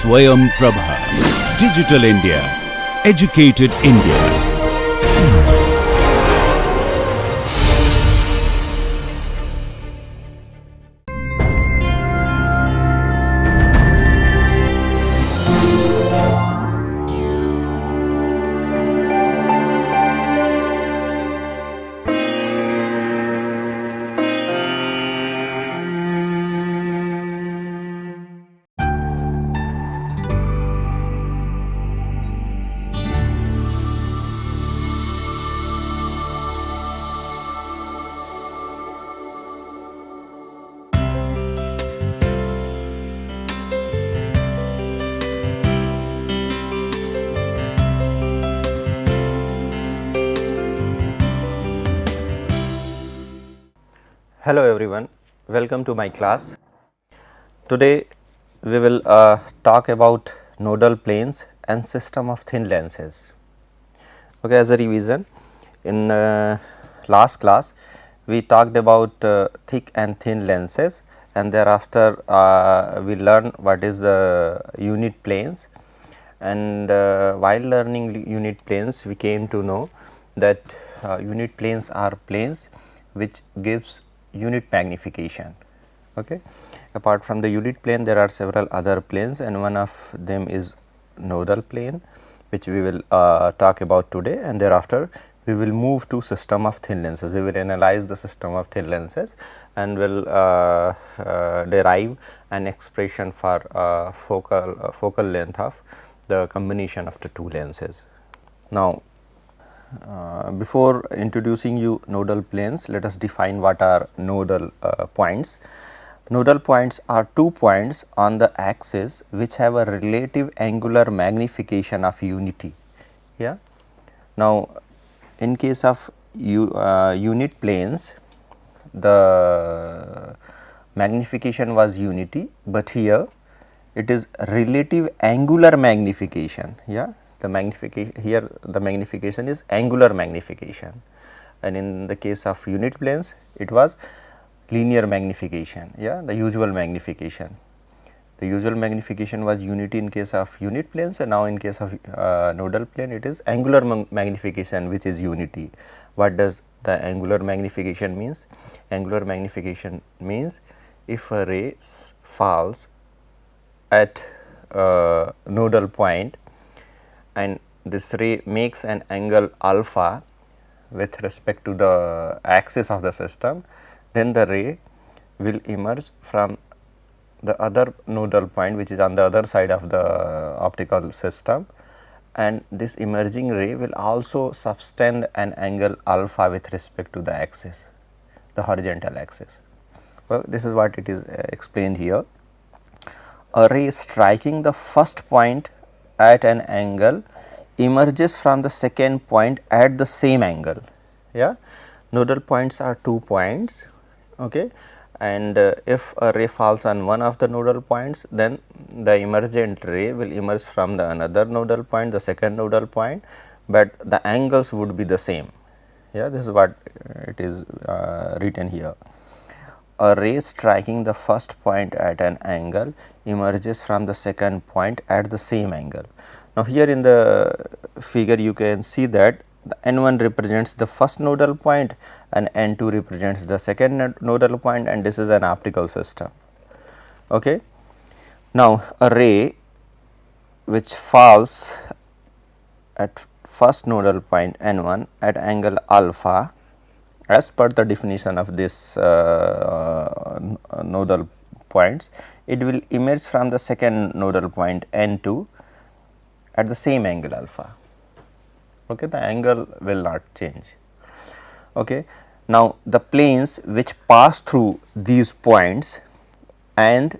Swayam Prabha. Digital India. Educated India. Hello everyone, welcome to my class. Today we will talk about nodal planes and system of thin lenses. Okay, as a revision, in last class we talked about thick and thin lenses, and thereafter we learned what is the unit planes, and while learning unit planes we came to know that unit planes are planes which gives unit magnification. Okay. Apart from the unit plane, there are several other planes, and one of them is nodal plane, which we will talk about today, and thereafter we will move to system of thin lenses. We will analyze the system of thin lenses and will derive an expression for focal length of the combination of the two lenses. Now, before introducing you nodal planes, let us define what are nodal points. Nodal points are 2 points on the axis which have a relative angular magnification of unity. Yeah. Now, in case of unit planes, the magnification was unity, but here it is relative angular magnification. Yeah. The magnification here, the magnification is angular magnification, and in the case of unit planes it was linear magnification. Yeah, the usual magnification. The usual magnification was unity in case of unit planes, and now in case of nodal plane it is angular magnification which is unity. What does the angular magnification means? Angular magnification means if a ray falls at a nodal point and this ray makes an angle alpha with respect to the axis of the system, then the ray will emerge from the other nodal point which is on the other side of the optical system, and this emerging ray will also subtend an angle alpha with respect to the axis, the horizontal axis. Well, this is what it is explained here. A ray striking the first point at an angle emerges from the second point at the same angle. Yeah, nodal points are 2 points. Okay, and if a ray falls on one of the nodal points, then the emergent ray will emerge from the another nodal point, the second nodal point, but the angles would be the same. Yeah, this is what it is written here. A ray striking the first point at an angle emerges from the second point at the same angle. Now, here in the figure you can see that the N1 represents the first nodal point and N2 represents the second nodal point, and this is an optical system. Okay. Now, a ray which falls at first nodal point N1 at angle alpha, as per the definition of this nodal points, it will emerge from the second nodal point N2 at the same angle alpha. Okay, the angle will not change. Okay. Now, the planes which pass through these points and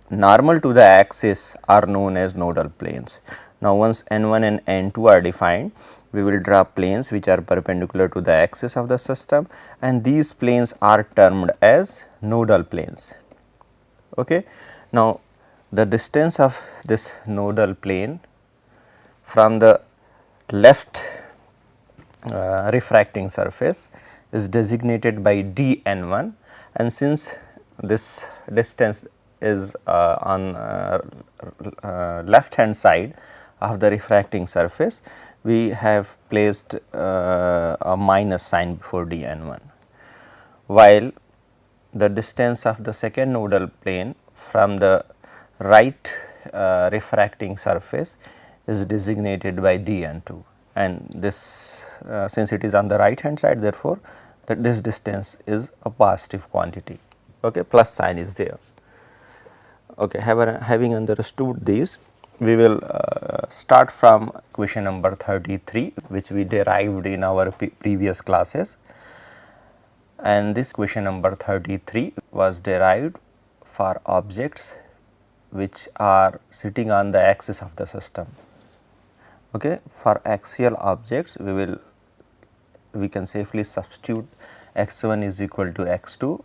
normal to the axis are known as nodal planes. Now, once N1 and N2 are defined, we will draw planes which are perpendicular to the axis of the system, and these planes are termed as nodal planes. Okay. Now, the distance of this nodal plane from the left refracting surface is designated by dN1, and since this distance is on left hand side of the refracting surface, we have placed a minus sign before dn1, while the distance of the second nodal plane from the right refracting surface is designated by dn2, and this since it is on the right hand side, therefore, that this distance is a positive quantity, okay, plus sign is there. Okay, having understood this, we will start from question number 33, which we derived in our previous classes, and this question number 33 was derived for objects which are sitting on the axis of the system. Okay. For axial objects, we can safely substitute x1 is equal to x2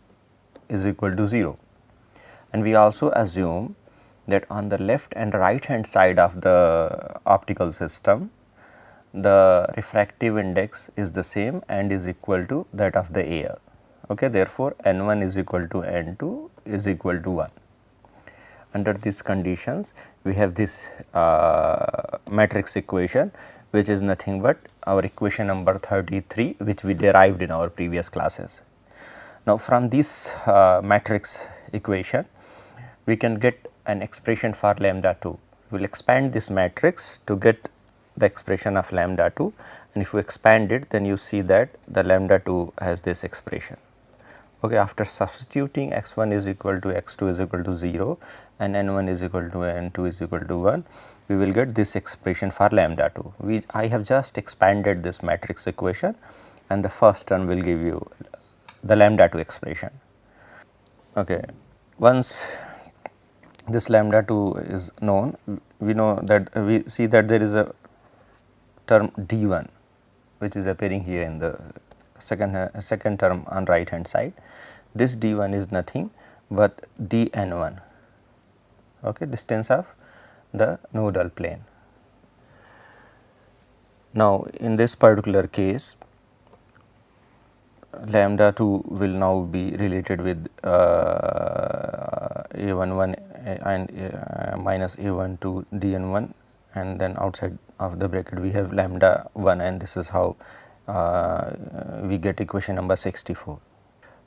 is equal to 0, and we also assume that on the left and right hand side of the optical system, the refractive index is the same and is equal to that of the air. Okay. Therefore, n1 is equal to n2 is equal to 1. Under these conditions, we have this matrix equation, which is nothing but our equation number 33, which we derived in our previous classes. Now, from this matrix equation, we can get an expression for lambda 2. We will expand this matrix to get the expression of lambda 2, and if you expand it, then you see that the lambda 2 has this expression. Okay, after substituting x1 is equal to x2 is equal to 0 and n1 is equal to n2 is equal to 1, we will get this expression for lambda 2. I have just expanded this matrix equation, and the first term will give you the lambda 2 expression. Okay. Once this lambda 2 is known, we know that we see that there is a term d1 which is appearing here in the second term on right hand side. This d1 is nothing but dn1, okay, distance of the nodal plane. Now, in this particular case, lambda 2 will now be related with a11 and minus a12 dn1, and then outside of the bracket we have lambda 1, and this is how we get equation number 64.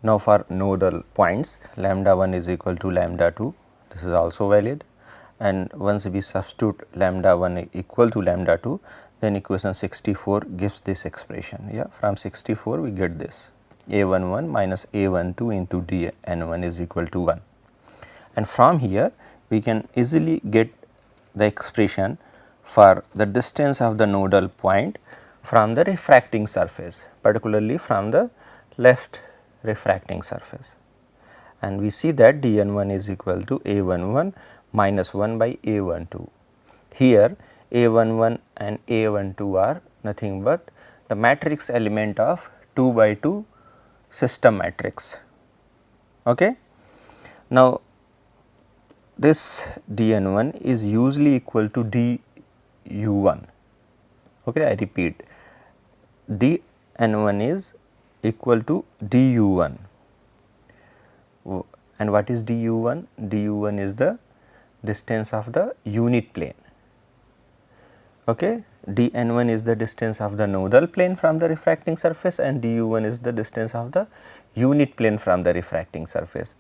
Now, for nodal points, lambda 1 is equal to lambda 2, this is also valid, and once we substitute lambda 1 equal to lambda 2, then equation 64 gives this expression. Yeah, from 64 we get this a11 minus a12 into dn1 is equal to 1, and from here we can easily get the expression for the distance of the nodal point from the refracting surface, particularly from the left refracting surface, and we see that dn1 is equal to a11 minus 1 by a12. Here a11 and a12 are nothing but the matrix element of 2 by 2 system matrix. Okay. Now, this dn1 is usually equal to du1. Okay, I repeat, dn1 is equal to du1, and what is du1? du1 is the distance of the unit plane. Okay. dn1 is the distance of the nodal plane from the refracting surface, and du1 is the distance of the unit plane from the refracting surface.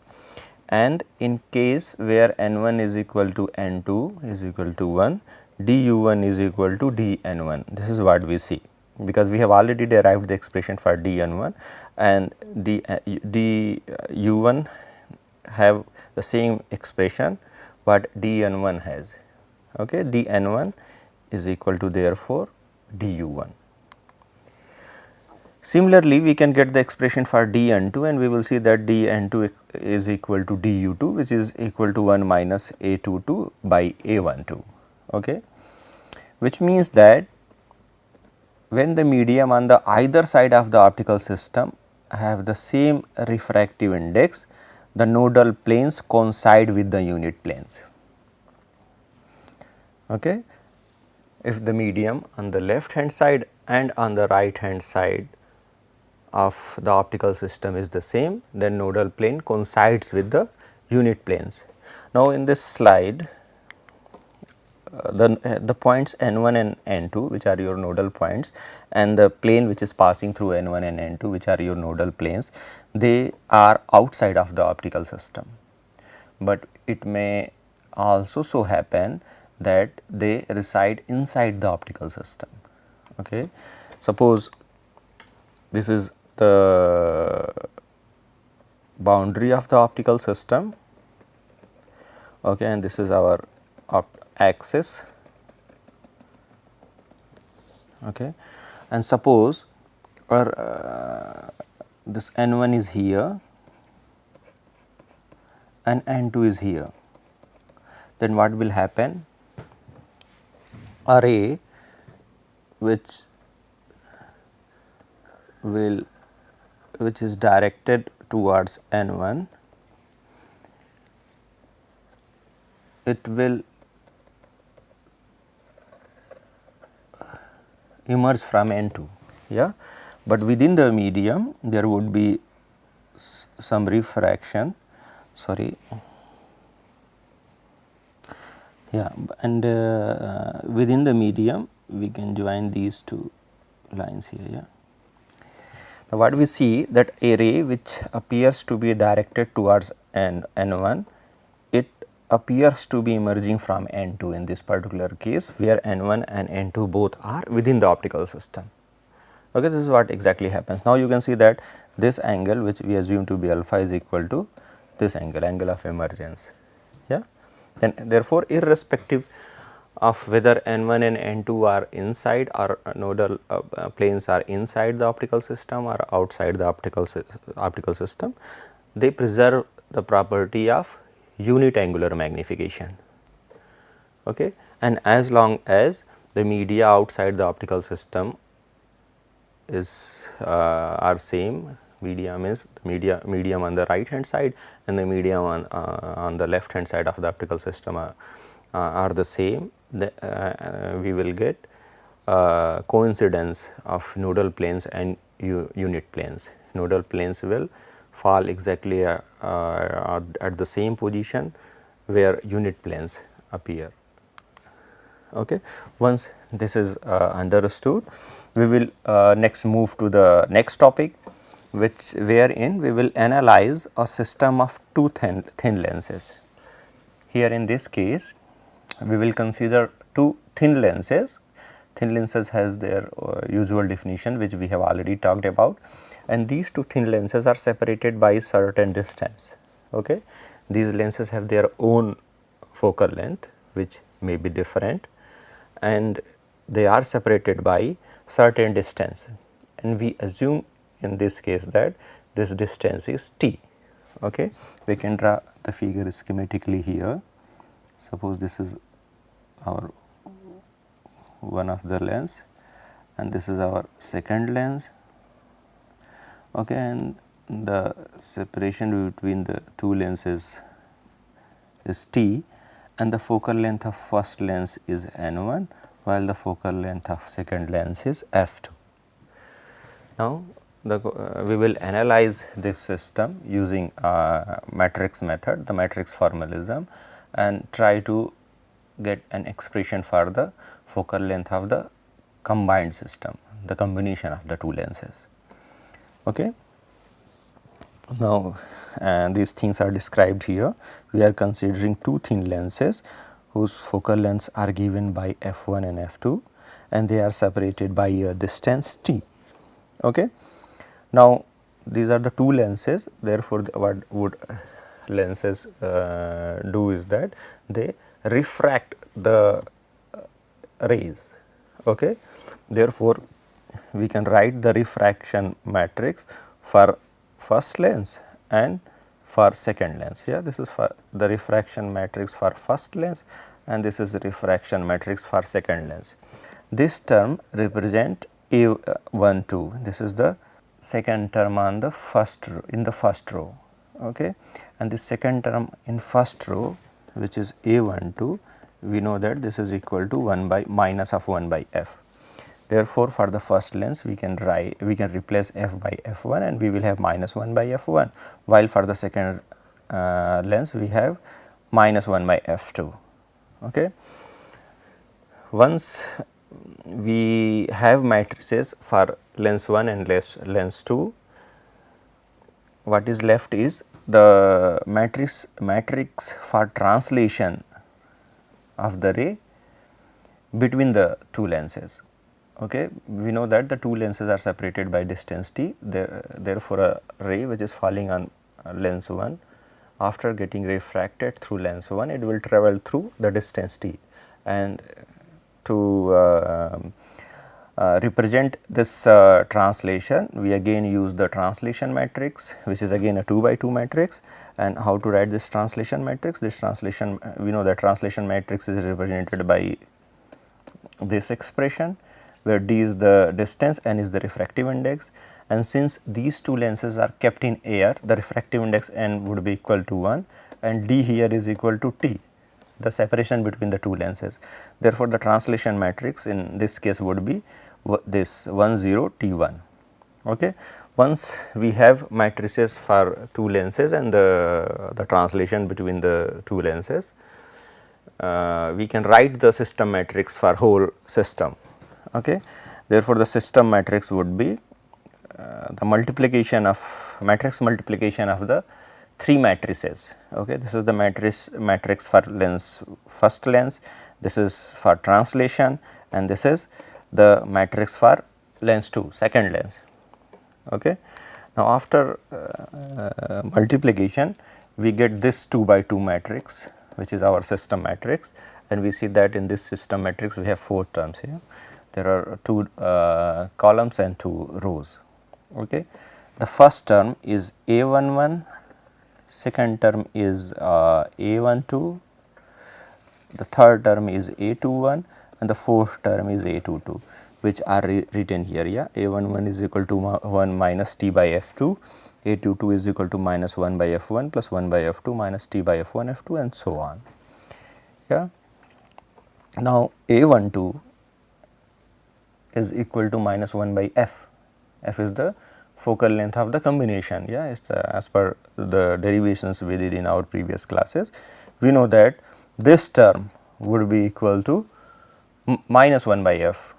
And in case where n1 is equal to n2 is equal to 1, du1 is equal to dn1. This is what we see, because we have already derived the expression for dn1, and du1 have the same expression what dn1 has. Okay. dn1 is equal to therefore du1. Similarly, we can get the expression for dn2, and we will see that dn2 is equal to du2, which is equal to 1 minus a22 by a12. Okay. Which means that when the medium on the either side of the optical system have the same refractive index, the nodal planes coincide with the unit planes. Okay. If the medium on the left hand side and on the right hand side of the optical system is the same, then nodal plane coincides with the unit planes. Now, in this slide, the points n1 and n2, which are your nodal points, and the plane which is passing through n1 and n2, which are your nodal planes, they are outside of the optical system, but it may also so happen that they reside inside the optical system. Okay. Suppose this is the boundary of the optical system, okay, and this is our axis, okay, and suppose our this n1 is here and n2 is here, then what will happen? A ray which is directed towards n1, it will emerge from n2, yeah, but within the medium there would be some refraction, sorry, yeah, and within the medium we can join these two lines here, yeah. Now, what we see that a ray which appears to be directed towards n1, it appears to be emerging from n2 in this particular case, where n1 and n2 both are within the optical system. Okay, this is what exactly happens. Now, you can see that this angle which we assume to be alpha is equal to this angle of emergence, yeah. And therefore, irrespective of whether n1 and n2 are inside or nodal planes are inside the optical system or outside the optical system, they preserve the property of unit angular magnification. Okay. And as long as the media outside the optical system is are same, medium is the medium on the right hand side and the medium on the left hand side of the optical system are the same, we will get coincidence of nodal planes and unit planes. Nodal planes will fall exactly at the same position where unit planes appear. Okay. Once this is understood, we will next move to the next topic, wherein we will analyze a system of two thin lenses. Here in this case, we will consider two thin lenses. Thin lenses has their usual definition, which we have already talked about, and these two thin lenses are separated by certain distance. Okay. These lenses have their own focal length, which may be different, and they are separated by certain distance, and we assume in this case that this distance is t. Okay. We can draw the figure schematically here. Suppose this is our one of the lens and this is our second lens, okay, and the separation between the two lenses is t, and the focal length of first lens is n1 while the focal length of second lens is f2. Now, we will analyze this system using matrix method, the matrix formalism, and try to get an expression for the focal length of the combined system, the combination of the two lenses. Okay. Now, these things are described here. We are considering two thin lenses whose focal lengths are given by f1 and f2, and they are separated by a distance t. Okay. Now, these are the two lenses, therefore, what would lenses do is that they refract the rays. Okay. Therefore, we can write the refraction matrix for first lens and for second lens. Yeah, this is for the refraction matrix for first lens and this is the refraction matrix for second lens. This term represent A12, this is the second term on the first row, in the first row, okay, and the second term in first row, which is A12, we know that this is equal to 1 by minus of 1 by f. Therefore, for the first lens we can replace f by f1 and we will have minus 1 by f1, while for the second lens we have minus 1 by f2. Okay. Once we have matrices for lens 1 and lens 2, what is left is the matrix for translation of the ray between the two lenses. Okay. We know that the two lenses are separated by distance t, therefore, a ray which is falling on lens 1, after getting refracted through lens 1, it will travel through the distance t, and to represent this translation, we again use the translation matrix, which is again a 2 by 2 matrix. And how to write this translation matrix? This translation, we know that translation matrix is represented by this expression, where d is the distance, n is the refractive index, and since these two lenses are kept in air, the refractive index n would be equal to 1 and d here is equal to t, the separation between the two lenses. Therefore, the translation matrix in this case would be this 1 0 T 1. Okay. Once we have matrices for two lenses and the translation between the two lenses, we can write the system matrix for whole system. Okay. Therefore, the system matrix would be the multiplication of matrix multiplication of the three matrices. Okay. This is the matrix for first lens, this is for translation, and this is the matrix for lens 2, second lens. Okay. Now, after multiplication, we get this 2 by 2 matrix, which is our system matrix, and we see that in this system matrix we have 4 terms here. There are 2 columns and 2 rows. Okay. The first term is A11, second term is A12, the third term is A21, and the fourth term is A22, which are written here. Yeah, A11 is equal to 1 minus t by f2, A22 is equal to minus 1 by f1 plus 1 by f2 minus t by f1 f2 and so on. Yeah. Now, A12 is equal to minus 1 by f, f is the focal length of the combination. Yeah, it is as per the derivations we did in our previous classes. We know that this term would be equal to minus 1 by f.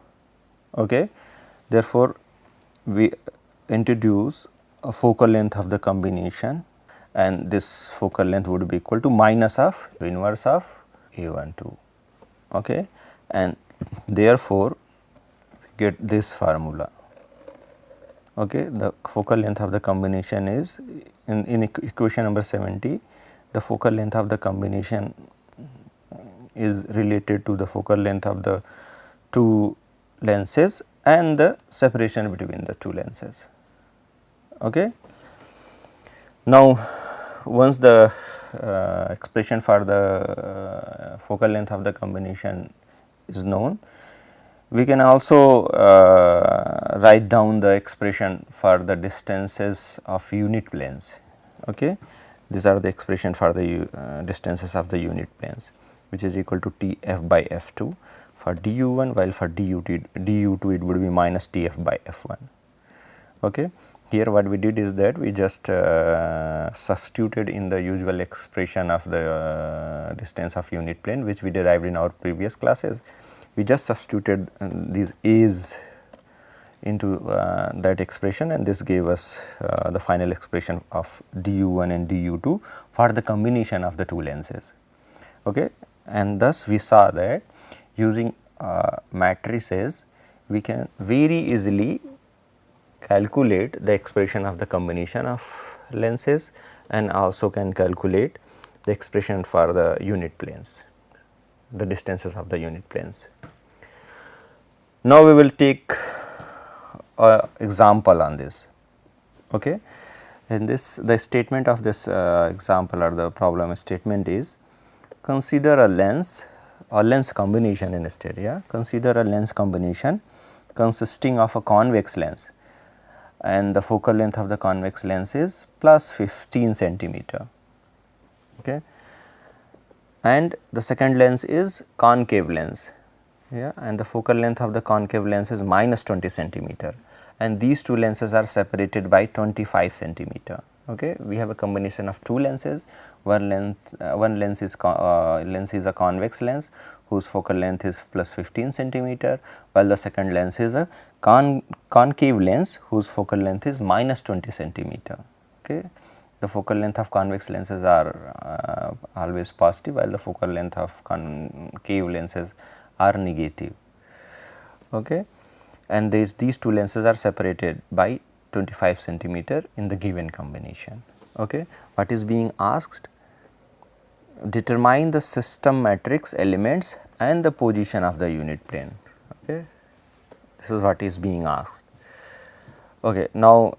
Okay. Therefore, we introduce a focal length of the combination, and this focal length would be equal to minus of inverse of A12. Okay. And therefore, we get this formula. Okay. The focal length of the combination is in equation number 70, the focal length of the combination is related to the focal length of the two lenses and the separation between the two lenses. Okay. Now, once the expression for the focal length of the combination is known, we can also write down the expression for the distances of unit planes. Okay. These are the expression for the distances of the unit planes, which is equal to T f by f2 for du1, while for du2 it would be minus T f by f1. Okay. Here what we did is that we just substituted in the usual expression of the distance of unit plane, which we derived in our previous classes. We just substituted these a's into that expression, and this gave us the final expression of du1 and du2 for the combination of the two lenses. Okay. And thus we saw that using matrices we can very easily calculate the expression of the combination of lenses and also can calculate the expression for the unit planes, the distances of the unit planes. Now, we will take a example on this. Okay. And this the statement of this example or the problem statement is, consider a lens combination instead. Yeah, consider a lens combination consisting of a convex lens, and the focal length of the convex lens is plus 15 centimeter. Okay. And the second lens is concave lens. Yeah, and the focal length of the concave lens is minus 20 centimeter, and these two lenses are separated by 25 centimeter. Okay, we have a combination of two lenses. One lens is a convex lens whose focal length is plus 15 centimeter, while the second lens is a concave lens whose focal length is minus 20 centimeter. Okay. The focal length of convex lenses are always positive, while the focal length of concave lenses are negative. Okay. And these two lenses are separated by 25 centimeter in the given combination. Okay. What is being asked? Determine the system matrix elements and the position of the unit plane. Okay. This is what is being asked. Okay. Now,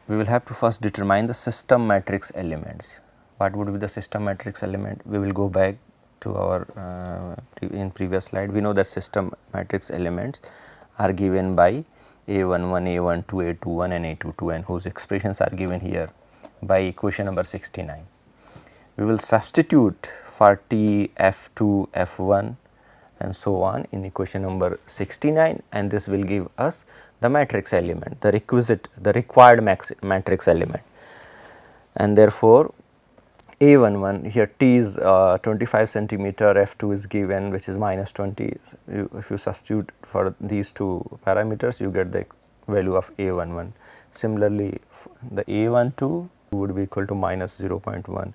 we will have to first determine the system matrix elements. What would be the system matrix element? We will go back to our in previous slide. We know that system matrix elements are given by A11, A12, A21 and A22, and whose expressions are given here by equation number 69. We will substitute for T, F2, F1 and so on in equation number 69, and this will give us the matrix element, the required matrix element. And therefore, A11 here T is 25 centimeter, F2 is given which is minus 20. If you substitute for these two parameters, you get the value of A11. Similarly, the A12 would be equal to minus 0.1,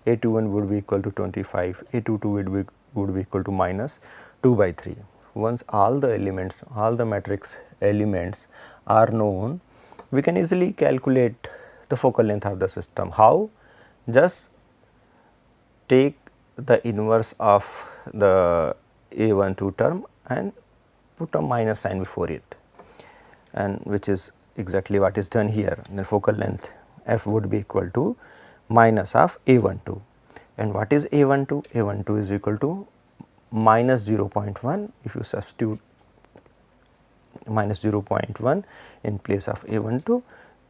A21 would be equal to 25, A22 would be equal to minus 2 by 3. Once all the elements, all the matrix elements are known, we can easily calculate the focal length of the system. How? Just take the inverse of the A12 term and put a minus sign before it, and which is exactly what is done here. The focal length f would be equal to minus of A12. And what is A12? A12 is equal to minus 0.1. If you substitute minus 0.1 in place of A12,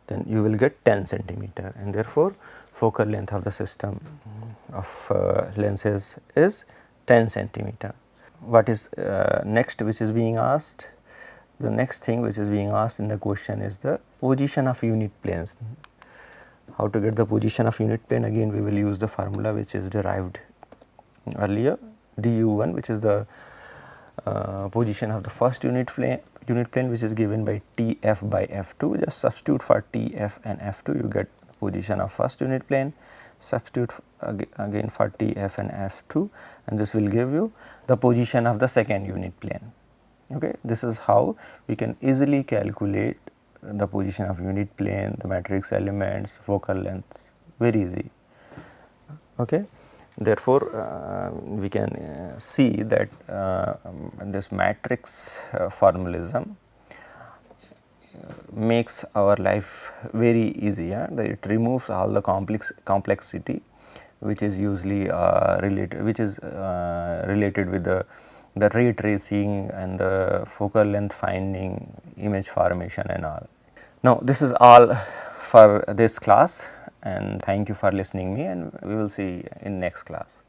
then you will get 10 centimeter, and therefore, focal length of the system of lenses is 10 centimeter. What is next which is being asked? The next thing which is being asked in the question is the position of unit planes. How to get the position of unit plane? Again, we will use the formula which is derived earlier, du1, which is the position of the first unit plane which is given by Tf by F2. Just substitute for Tf and F2, you get the position of first unit plane. Substitute again for Tf and F2, and this will give you the position of the second unit plane. Okay. This is how we can easily calculate the position of unit plane, the matrix elements, focal length, very easy. Okay. Therefore, we can see that this matrix formalism makes our life very easy. Yeah? It removes all the complexity which is usually related with the ray tracing and the focal length finding, image formation and all. Now, this is all for this class, and thank you for listening me, and we will see in next class.